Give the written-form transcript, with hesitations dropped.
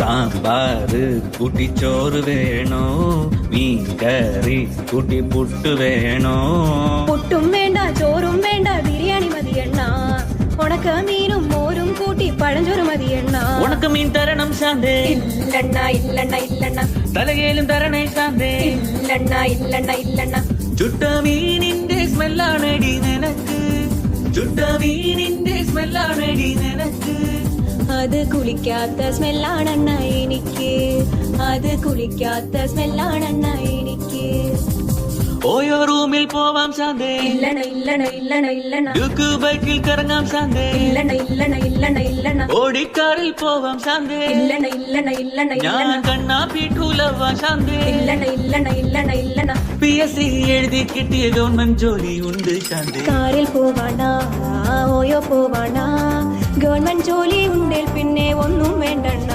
സാമ്പാറ് കൂട്ടി ചോറ് വേണോ മീൻ കറി കൂട്ടി പുട്ട് വേണോ പുട്ടും വേണ്ട ചോറും വേണ്ട ബിരിയാണി മതിയെണ്ണ ഉണക്ക മീനും മോരും കൂട്ടി പഴഞ്ചോറ് മതിയെണ്ണ ഉണക്ക മീൻ തരണം ശാന്തേ ഇല്ലണ്ണ ഇല്ലണ്ണ ഇല്ലണ്ണ തലകേലും തരണേ ശാന്തേ ഇല്ലണ്ണ ഇല്ലണ്ണ ഇല്ലണ്ണ ചുട്ട മീനിന്റെ സ്മെല്ലാണടി നിനക്ക് ചുട്ട മീനിന്റെ സ്മെല്ലാണടി നിനക്ക് അത് കുളിക്കാത്ത സ്മെല്ലാണെണ്ണ എനിക്ക് അത് കുളിക്കാത്ത സ്മെല്ലാണെണ്ണ എനിക്ക് ഓയോ റൂമിൽ പോവാം ശാന്തേ ഇല്ലണ ഇല്ലണ ഇല്ലണ ഇല്ലണ ഡ്യൂക്ക് ബൈക്കിൽ കറങ്ങാം ശാന്തേ ഇല്ലണ ഇല്ലണ ഇല്ലണ ഇല്ലണ ഓടിക്കാറിൽ പോവാം ശാന്തേ ഇല്ലണ ഇല്ലണ ഇല്ലണ ഞാൻ ഇല്ലണ കണ്ണാ പീട്ടൂലവാ ശാന്തേ ഇല്ലണ ഇല്ലണ ഇല്ലണ ഇല്ലണ PSC എഴുതി കിട്ടിയ ഗവൺമെന്റ് ജോലി ഉണ്ട് ശാന്തേ കാറിൽ പോവാണ ഓയോ പോവാണ ഗവൺമെന്റ് ജോലി ഉണ്ടേൽ പിന്നെ ഒന്നും വേണ്ടണ്ണ